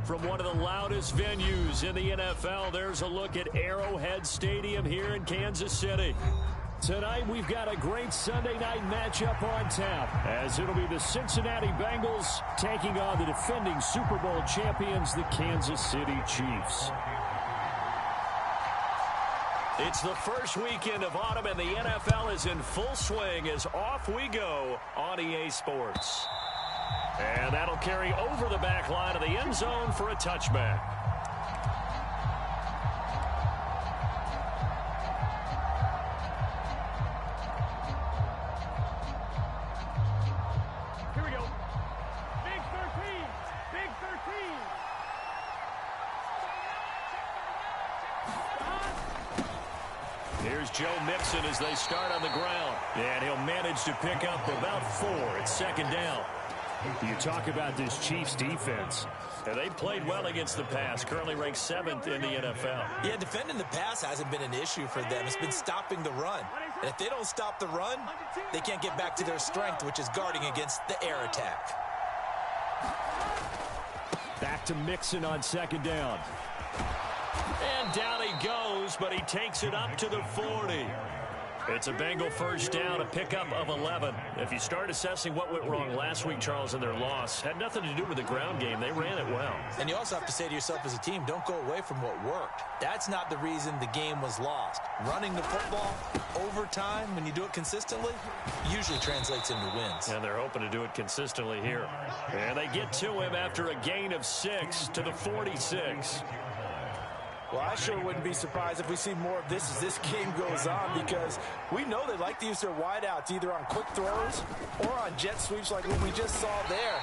From one of the loudest venues in the NFL, there's a look at Arrowhead Stadium here in Kansas City. Tonight, we've got a great Sunday night matchup on tap, as it'll be the Cincinnati Bengals taking on the defending Super Bowl champions, the Kansas City Chiefs. It's the first weekend of autumn, and the NFL is in full swing as off we go on EA Sports. And that'll carry over the back line of the end zone for a touchback. Here we go. Big 13. Big 13. Here's Joe Mixon as they start on the ground. And he'll manage to pick up about 4 at second down. You talk about this Chiefs defense. And they played well against the pass, currently ranked 7th in the NFL. Yeah, defending the pass hasn't been an issue for them. It's been stopping the run. And if they don't stop the run, they can't get back to their strength, which is guarding against the air attack. Back to Mixon on second down. And down he goes, but he takes it up to the 40. It's a Bengal first down, a pickup of 11. If you start assessing what went wrong last week, Charles, in their loss, had nothing to do with the ground game. They ran it well. And you also have to say to yourself as a team, don't go away from what worked. That's not the reason the game was lost. Running the football over time, when you do it consistently, usually translates into wins. And they're hoping to do it consistently here. And they get to him after a gain of 6 to the 46. Well, I sure wouldn't be surprised if we see more of this as this game goes on, because we know they like to use their wideouts either on quick throws or on jet sweeps like what we just saw there.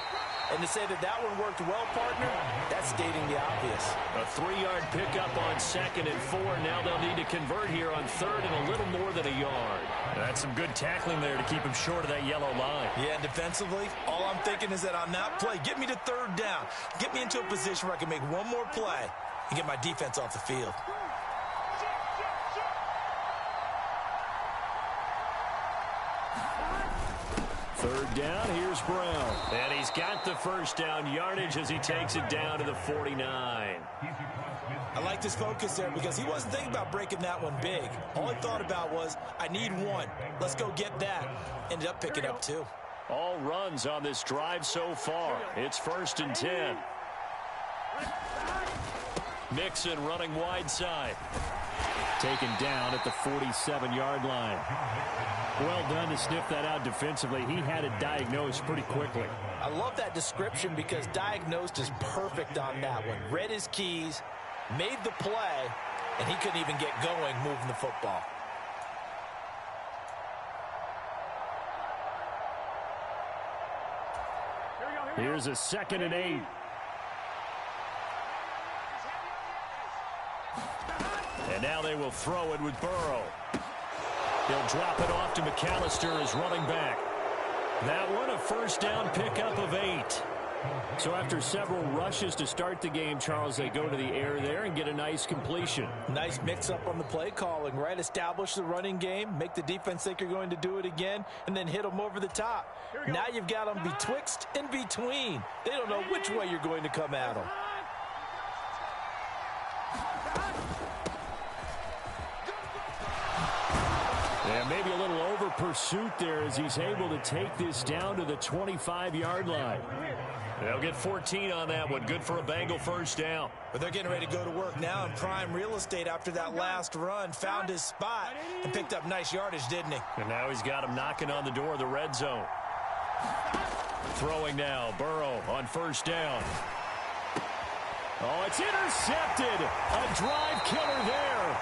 And to say that that one worked well, partner, that's stating the obvious. A 3-yard pickup on 2nd and 4. Now they'll need to convert here on 3rd and a little more than a yard. That's some good tackling there to keep him short of that yellow line. Yeah, and defensively, all I'm thinking is that on that play, get me to 3rd down. Get me into a position where I can make one more play and get my defense off the field. Third down, here's Brown. And he's got the first down yardage as he takes it down to the 49. I like this focus there because he wasn't thinking about breaking that one big. All he thought about was, I need one. Let's go get that. Ended up picking up 2. All runs on this drive so far. It's 1st and 10. Mixon running wide side. Taken down at the 47-yard line. Well done to sniff that out defensively. He had it diagnosed pretty quickly. I love that description because diagnosed is perfect on that one. Read his keys, made the play, and he couldn't even get going moving the football. Here's a 2nd and 8. And now they will throw it with Burrow. He'll drop it off to McAllister as running back. That one, a first down pickup of 8. So after several rushes to start the game, Charles, they go to the air there and get a nice completion. Nice mix-up on the play calling, right? Establish the running game, make the defense think you're going to do it again, and then hit them over the top. Now you've got them betwixt and between. They don't know which way you're going to come at them. And maybe a little over pursuit there as he's able to take this down to the 25-yard line. They'll get 14 on that one. Good for a Bengal first down. But they're getting ready to go to work now in prime real estate after that last run. Found his spot and picked up nice yardage, didn't he? And now he's got him knocking on the door of the red zone. Throwing now, Burrow on first down. Oh, it's intercepted. A drive killer there.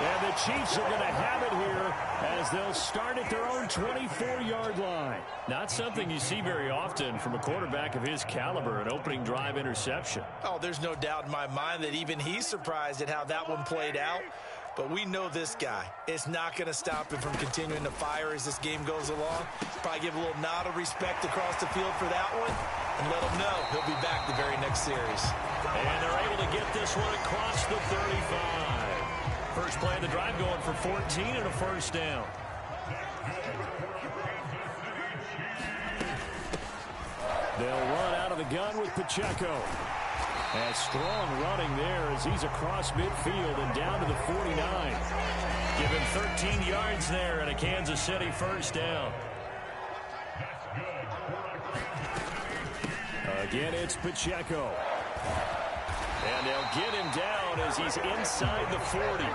And the Chiefs are going to have it here as they'll start at their own 24-yard line. Not something you see very often from a quarterback of his caliber, an opening drive interception. Oh, there's no doubt in my mind that even he's surprised at how that one played out. But we know this guy is not going to stop him from continuing to fire as this game goes along. Probably give a little nod of respect across the field for that one and let him know he'll be back the very next series. And they're able to get this one across the 35. First play of the drive going for 14 and a first down. They'll run out of the gun with Pacheco. And strong running there as he's across midfield and down to the 49. Give him 13 yards there and a Kansas City first down. Again, it's Pacheco. And they'll get him down as he's inside the 40.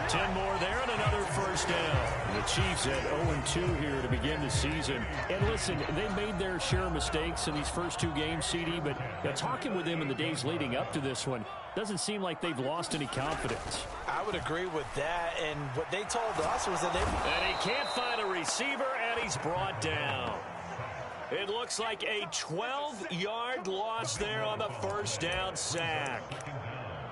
10 more there and another first down. The Chiefs at 0-2 here to begin the season. And listen, they made their share of mistakes in these first two games, CD, but talking with them in the days leading up to this one, doesn't seem like they've lost any confidence. I would agree with that, and what they told us was that And he can't find a receiver, and he's brought down. It looks like a 12-yard loss there on the first down sack.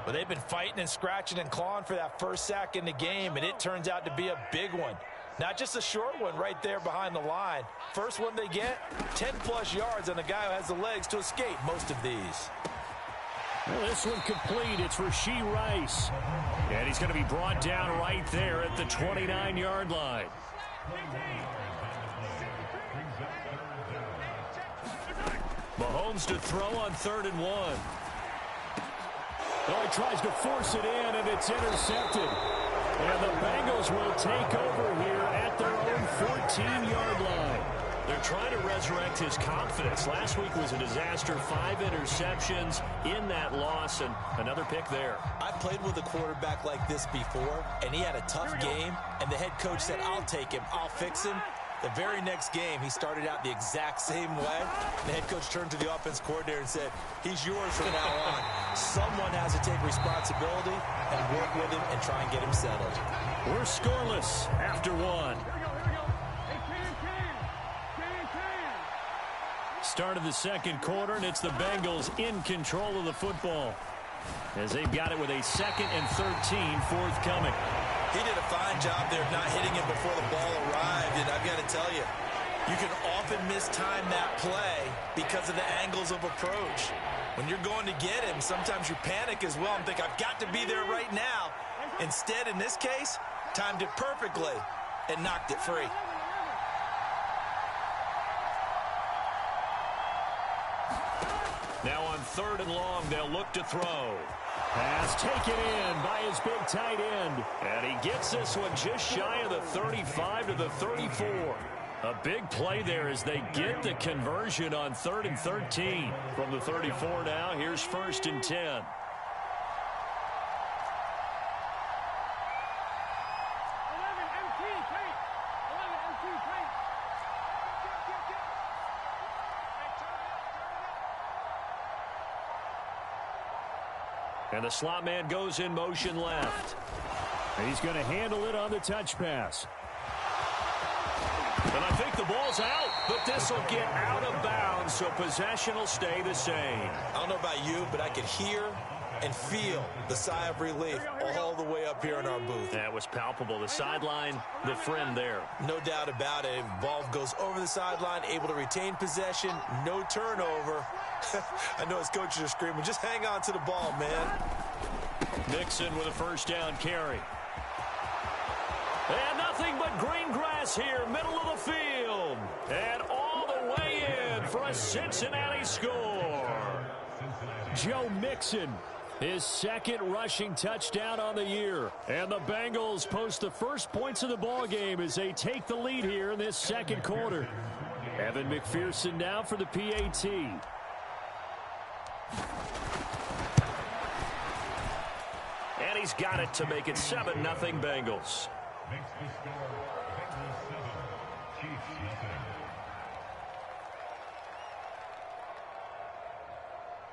But they've been fighting and scratching and clawing for that first sack in the game, and it turns out to be a big one. Not just a short one right there behind the line. First one they get, 10-plus yards on a guy who has the legs to escape most of these. Well, this one complete. It's Rashee Rice. And he's going to be brought down right there at the 29-yard line. Mahomes to throw on 3rd and 1. Oh, he tries to force it in, and it's intercepted. And the Bengals will take over here at their own 14-yard line. They're trying to resurrect his confidence. Last week was a disaster. 5 interceptions in that loss, and another pick there. I've played with a quarterback like this before, and he had a tough game, and the head coach said, I'll take him, I'll fix him. The very next game, he started out the exact same way. The head coach turned to the offense coordinator and said, he's yours from now on. Someone has to take responsibility and work with him and try and get him settled. We're scoreless after 1. Start of the second quarter, and it's the Bengals in control of the football as they've got it with a 2nd and 13 forthcoming. He did a fine job there of not hitting him before the ball arrived, and I've got to tell you, you can often mistime that play because of the angles of approach. When you're going to get him, sometimes you panic as well and think, I've got to be there right now. Instead, in this case, timed it perfectly and knocked it free. Now on 3rd and long, they'll look to throw. Pass taken in by his big tight end. And he gets this one just shy of the 35 to the 34. A big play there as they get the conversion on 3rd and 13. From the 34 now, here's 1st and 10. And the slot man goes in motion left. And he's going to handle it on the touch pass. And I think the ball's out, but this will get out of bounds, so possession will stay the same. I don't know about you, but I could hear and feel the sigh of relief all the way up here in our booth. That was palpable. The sideline, the friend there. No doubt about it. Ball goes over the sideline, able to retain possession, no turnover. I know his coaches are screaming, just hang on to the ball, man. Mixon with a first down carry. And nothing but green grass here, middle of the field. And all the way in for a Cincinnati score. Joe Mixon, his 2nd rushing touchdown on the year. And the Bengals post the first points of the ball game as they take the lead here in this 2nd quarter. Evan McPherson now for the PAT. And he's got it to make it 7-0 Bengals. Makes the score Bengals 7, Chiefs nothing.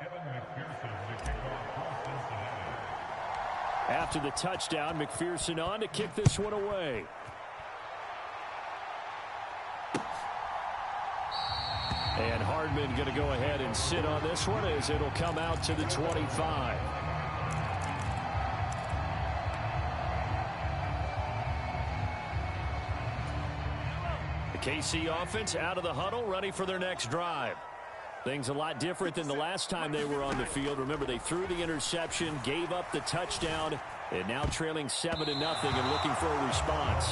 Evan McPherson to kick off for Cincinnati. After the touchdown, McPherson on to kick this one away. And Hardman going to go ahead and sit on this one as it'll come out to the 25. The KC offense out of the huddle, ready for their next drive. Things a lot different than the last time they were on the field. Remember, they threw the interception, gave up the touchdown, and now trailing 7-0 and looking for a response.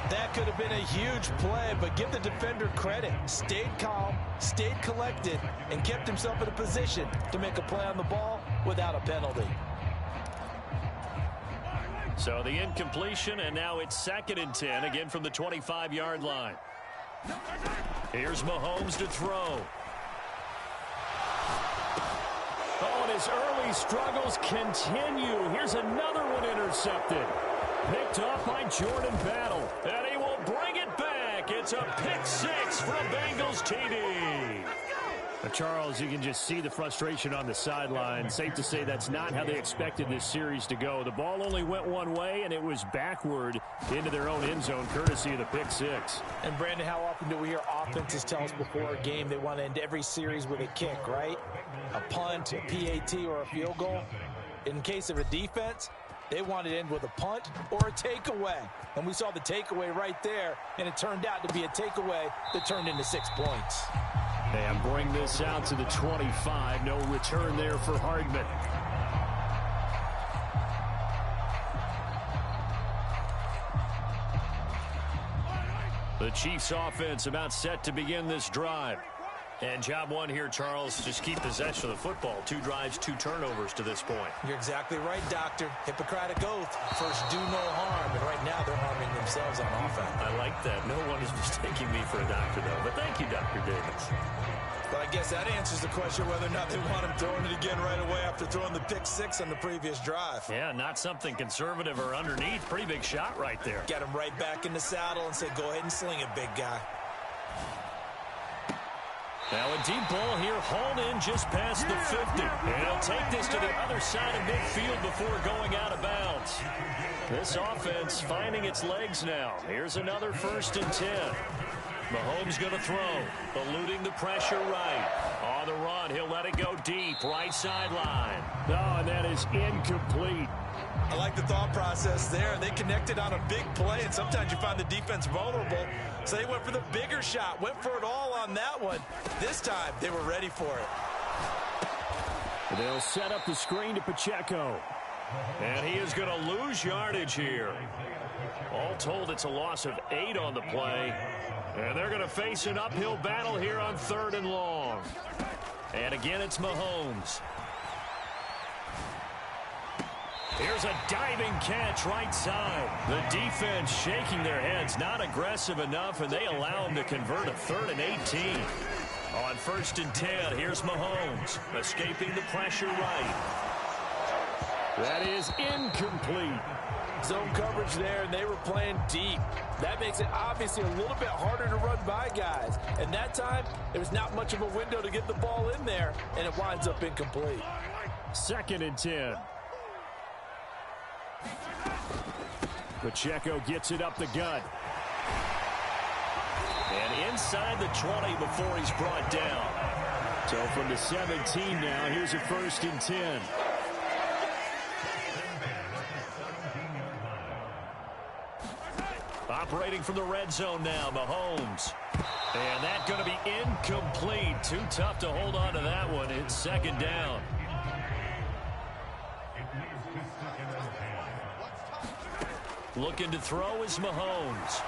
That could have been a huge play, but give the defender credit. Stayed calm, stayed collected, and kept himself in a position to make a play on the ball without a penalty. So the incompletion, and now it's 2nd and 10, again from the 25-yard line. Here's Mahomes to throw. Oh, and his early struggles continue. Here's another one intercepted. Picked up by Jordan Battle. And he will bring it back. It's a pick 6 from Bengals TD. Charles, you can just see the frustration on the sideline. Safe to say that's not how they expected this series to go. The ball only went one way, and it was backward into their own end zone, courtesy of the pick 6. And, Brandon, how often do we hear offenses tell us before a game they want to end every series with a kick, right? A punt, a PAT, or a field goal. In case of a defense, they wanted to end with a punt or a takeaway. And we saw the takeaway right there, and it turned out to be a takeaway that turned into 6 points. And bring this out to the 25. No return there for Hardman. The Chiefs offense about set to begin this drive. And job one here, Charles, just keep possession of the football. 2 drives, 2 turnovers to this point. You're exactly right, Doctor. Hippocratic oath. First, do no harm. And right now, they're harming themselves on offense. I like that. No one is mistaking me for a doctor, though. But thank you, Dr. Davis. But I guess that answers the question whether or not they want him throwing it again right away after throwing the pick 6 on the previous drive. Yeah, not something conservative or underneath. Pretty big shot right there. Got him right back in the saddle and said, go ahead and sling it, big guy. Now a deep ball here, hauled in just past the 50. And he'll take this to the other side of midfield before going out of bounds. This offense finding its legs now. Here's another 1st and 10. Mahomes going to throw, eluding the pressure right. On the run, he'll let it go deep, right sideline. Oh, and that is incomplete. I like the thought process there. They connected on a big play, and sometimes you find the defense vulnerable. So they went for the bigger shot, went for it all on that one. This time, they were ready for it. They'll set up the screen to Pacheco. And he is going to lose yardage here. All told, it's a loss of 8 on the play. And they're going to face an uphill battle here on 3rd and long. And again, it's Mahomes. Here's a diving catch right side. The defense shaking their heads, not aggressive enough, and they allow him to convert a 3rd and 18. On 1st and 10, here's Mahomes, escaping the pressure right. That is incomplete. Zone coverage there, and they were playing deep. That makes it obviously a little bit harder to run by guys. And that time, there was not much of a window to get the ball in there, and it winds up incomplete. 2nd and 10. Pacheco gets it up the gut. And inside the 20 before he's brought down. So from the 17 now, here's a 1st and 10. Operating from the red zone now, Mahomes. And that's going to be incomplete. Too tough to hold on to that one. It's 2nd down. Looking to throw is Mahomes.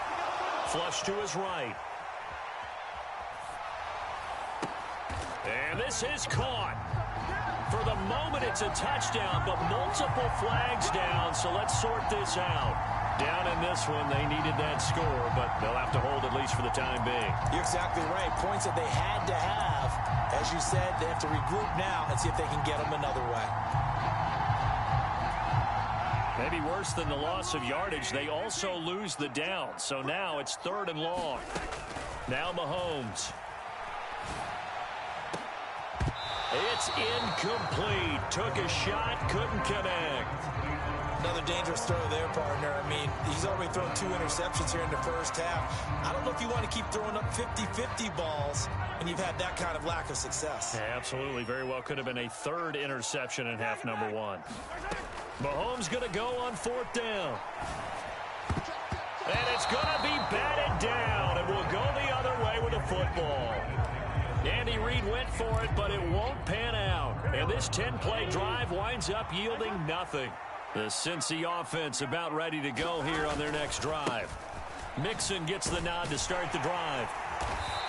Flush to his right. And this is caught. For the moment, it's a touchdown, but multiple flags down, so let's sort this out. Down in this one, they needed that score, but they'll have to hold at least for the time being. You're exactly right. Points that they had to have. As you said, they have to regroup now and see if they can get them another way. Maybe worse than the loss of yardage, they also lose the down. So now it's 3rd and long. Now Mahomes. It's incomplete. Took a shot, couldn't connect. Another dangerous throw there, partner. I mean, he's already thrown 2 interceptions here in the first half. I don't know if you want to keep throwing up 50-50 balls when you've had that kind of lack of success. Yeah, absolutely. Very well could have been a 3rd interception in half number 1. Mahomes going to go on 4th down. And it's going to be batted down, and we'll go the other way with the football. Andy Reid went for it, but it won't pan out. And this 10-play drive winds up yielding nothing. The Cincy offense about ready to go here on their next drive. Mixon gets the nod to start the drive.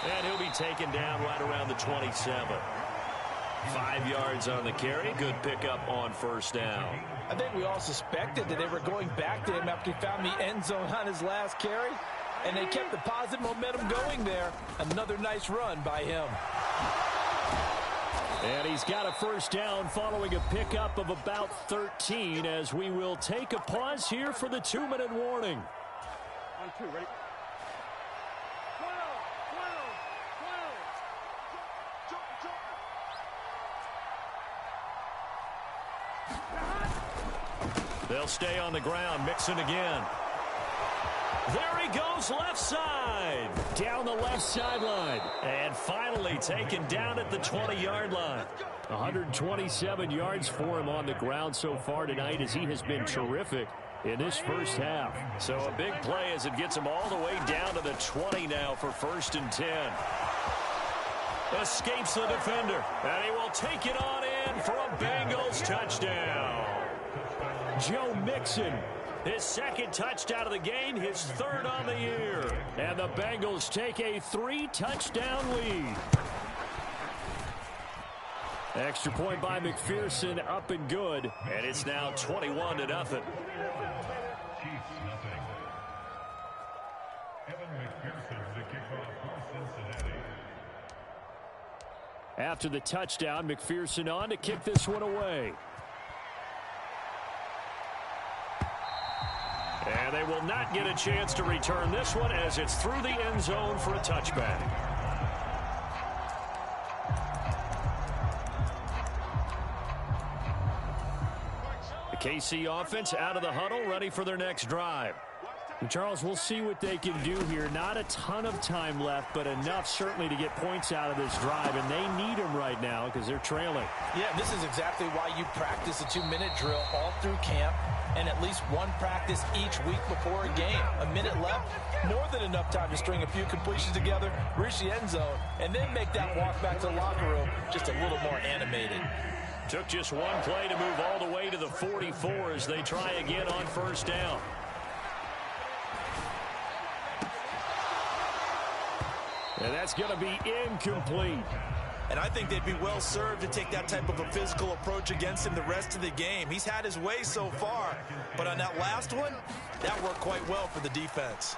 And he'll be taken down right around the 27. 5 yards on the carry. Good pickup on first down. I think we all suspected that they were going back to him after he found the end zone on his last carry. And they kept the positive momentum going there. Another nice run by him. And he's got a first down following a pickup of about 13 as we will take a pause here for the 2-minute warning. 1, 2, ready? 12. They'll stay on the ground. Mixon again. There he goes, left side. Down the left sideline. And finally taken down at the 20-yard line. 127 yards for him on the ground so far tonight as he has been terrific in this first half. So a big play as it gets him all the way down to the 20 now for 1st and 10. Escapes the defender. And he will take it on in for a Bengals touchdown. Joe Mixon. His 2nd touchdown of the game, his 3rd on the year. And the Bengals take a 3-touchdown lead. Extra point by McPherson, up and good. And it's now 21-0. Chiefs nothing. Evan McPherson to kick off for Cincinnati. After the touchdown, McPherson on to kick this one away. And they will not get a chance to return this one as it's through the end zone for a touchback. The KC offense out of the huddle, ready for their next drive. And Charles, we'll see what they can do here. Not a ton of time left, but enough certainly to get points out of this drive, and they need them right now because they're trailing. Yeah, this is exactly why you practice a 2-minute drill all through camp and at least one practice each week before a game. A minute left, more than enough time to string a few completions together, reach the end zone, and then make that walk back to the locker room just a little more animated. Took just one play to move all the way to the 44 as they try again on first down. And that's going to be incomplete. And I think they'd be well served to take that type of a physical approach against him the rest of the game. He's had his way so far, but on that last one, that worked quite well for the defense.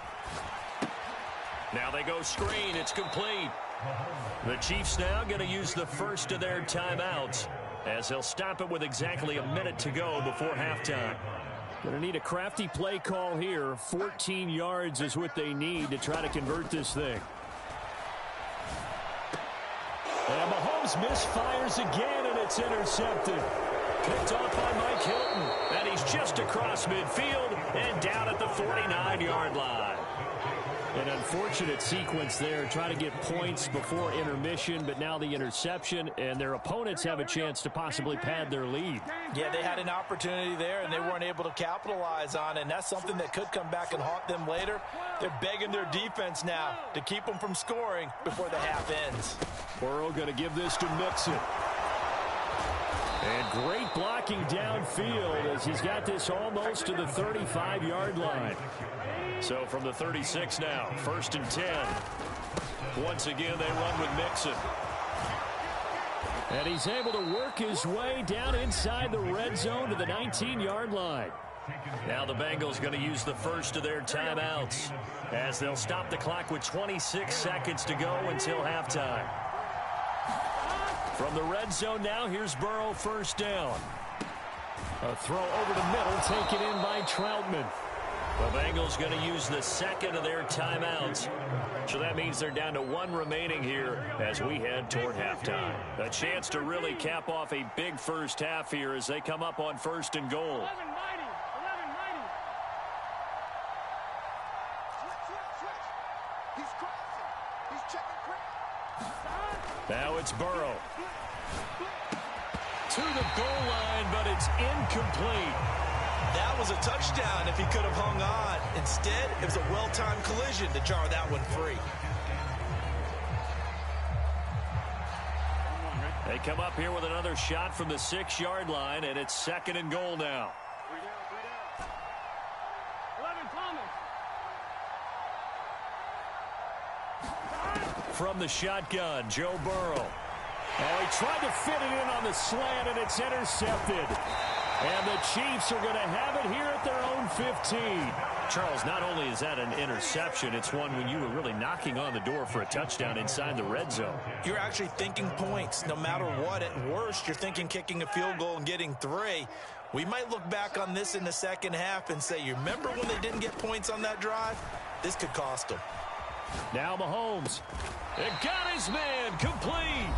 Now they go screen. It's complete. The Chiefs now going to use the first of their timeouts as they'll stop it with exactly a minute to go before halftime. Going to need a crafty play call here. 14 yards is what they need to try to convert this thing. And Mahomes misfires again, and it's intercepted. Picked off by Mike Hilton. And he's just across midfield and down at the 49-yard line. An unfortunate sequence there, trying to get points before intermission, but now the interception, and their opponents have a chance to possibly pad their lead. Yeah, they had an opportunity there, and they weren't able to capitalize on it, and that's something that could come back and haunt them later. They're begging their defense now to keep them from scoring before the half ends. Burrow going to give this to Mixon. And great blocking downfield as he's got this almost to the 35-yard line. So from the 36 now, 1st and 10. Once again, they run with Mixon. And he's able to work his way down inside the red zone to the 19-yard line. Now the Bengals going to use the first of their timeouts as they'll stop the clock with 26 seconds to go until halftime. From the red zone now, here's Burrow, first down. A throw over the middle, taken in by Troutman. The Bengals going to use the second of their timeouts. So that means they're down to one remaining here as we head toward halftime. A chance to really cap off a big first half here as they come up on 1st and goal. 11 mighty. 11 mighty. He's crossing. He's checking crowd. Now it's Burrow. To the goal line, but it's incomplete. That was a touchdown if he could have hung on. Instead, it was a well-timed collision to jar that one free. They come up here with another shot from the 6-yard line, and it's 2nd and goal now. 3 down. 11 Thomas. from the shotgun. Joe Burrow. Oh, he tried to fit it in on the slant, and it's intercepted. And the Chiefs are going to have it here at their own 15. Charles, not only is that an interception, it's one when you were really knocking on the door for a touchdown inside the red zone. You're actually thinking points. No matter what, at worst, you're thinking kicking a field goal and getting 3. We might look back on this in the second half and say, you remember when they didn't get points on that drive? This could cost them. Now Mahomes. It got his man complete.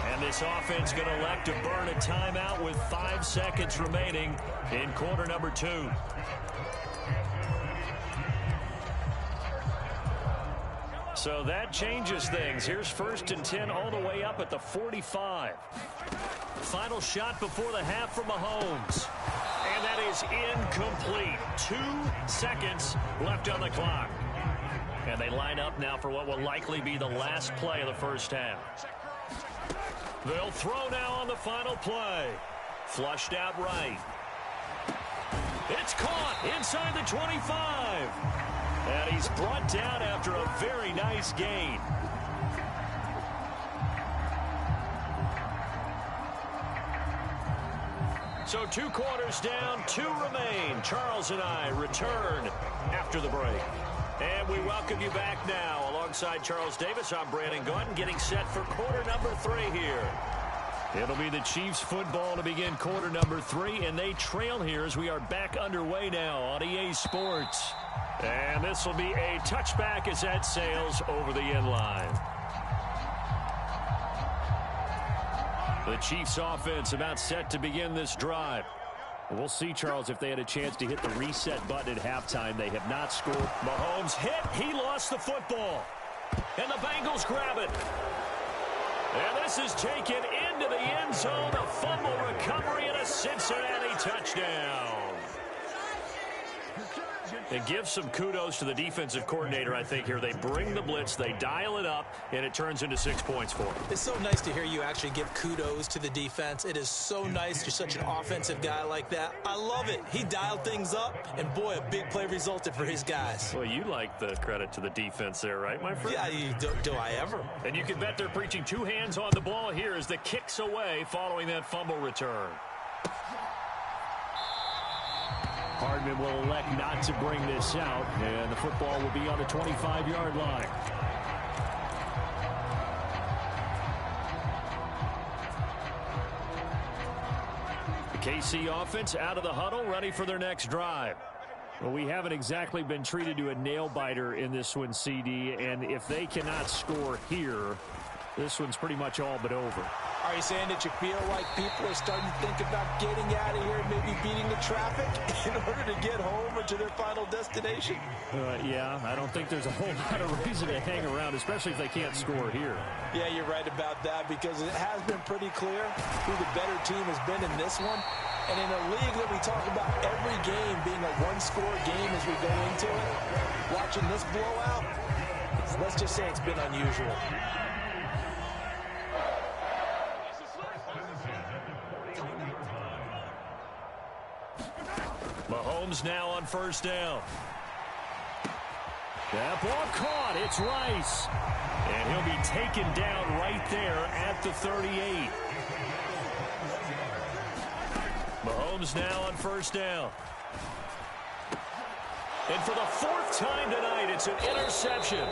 And this offense going to elect to burn a timeout with 5 seconds remaining in quarter number 2. So that changes things. Here's 1st and 10 all the way up at the 45. Final shot before the half from Mahomes. And that is incomplete. 2 seconds left on the clock. And they line up now for what will likely be the last play of the first half. They'll throw now on the final play. Flushed out right. It's caught inside the 25. And he's brought down after a very nice gain. So 2 quarters down, 2 remain. Charles and I return after the break. And we welcome you back now. Alongside Charles Davis, I'm Brandon Gaudin, getting set for quarter number 3 here. It'll be the Chiefs football to begin quarter number 3, and they trail here as we are back underway now on EA Sports. And this will be a touchback as that sails over the end line. The Chiefs offense about set to begin this drive. We'll see, Charles, if they had a chance to hit the reset button at halftime. They have not scored. Mahomes hit. He lost the football. And the Bengals grab it. And this is taken into the end zone. A fumble recovery and a Cincinnati touchdown. And give some kudos to the defensive coordinator, I think, here. They bring the blitz, they dial it up, and it turns into 6 points for them. It's so nice to hear you actually give kudos to the defense. It is so nice. You're such an offensive guy like that. I love it. He dialed things up, and boy, a big play resulted for his guys. Well, you like the credit to the defense there, right, my friend? Yeah, do I ever? And you can bet they're preaching 2 hands on the ball here as the kick's away following that fumble return. Hardman will elect not to bring this out, and the football will be on the 25-yard line. The KC offense out of the huddle, ready for their next drive. Well, we haven't exactly been treated to a nail-biter in this one, CD, and if they cannot score here, this one's pretty much all but over. Are you saying that you feel like people are starting to think about getting out of here and maybe beating the traffic in order to get home or to their final destination? Yeah, I don't think there's a whole lot of reason to hang around, especially if they can't score here. Yeah, you're right about that because it has been pretty clear who the better team has been in this one. And in a league that we talk about every game being a one-score game as we go into it, watching this blowout, let's just say it's been unusual. Mahomes now on first down. That ball caught. It's Rice. And he'll be taken down right there at the 38. Mahomes now on first down. And for the 4th time tonight, it's an interception.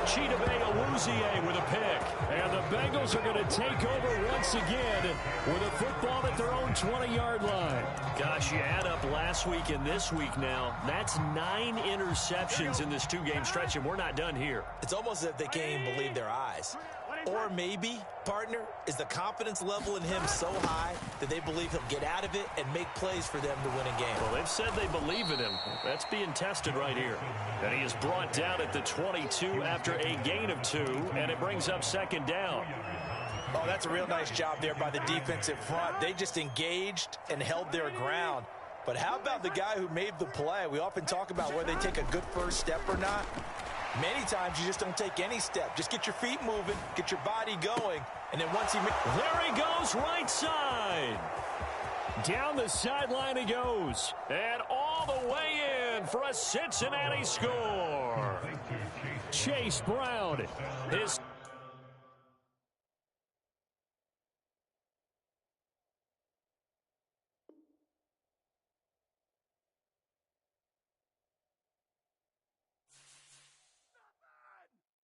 Chidobe Awuzie with a pick. And the Bengals are going to take over once again with a football at their own 20-yard line. Gosh, you add up last week and this week now. That's 9 interceptions in this 2-game stretch, and we're not done here. It's almost as if they can't even believe their eyes. Or maybe, partner, is the confidence level in him so high that they believe he'll get out of it and make plays for them to win a game. Well, they've said they believe in him. That's being tested right here. And he is brought down at the 22 after a gain of 2, and it brings up 2nd down. Oh, that's a real nice job there by the defensive front. They just engaged and held their ground. But how about the guy who made the play? We often talk about whether they take a good first step or not. Many times you just don't take any step. Just get your feet moving, get your body going, and then once he... There he goes, right side. Down the sideline he goes. And all the way in for a Cincinnati score. Chase Brown, his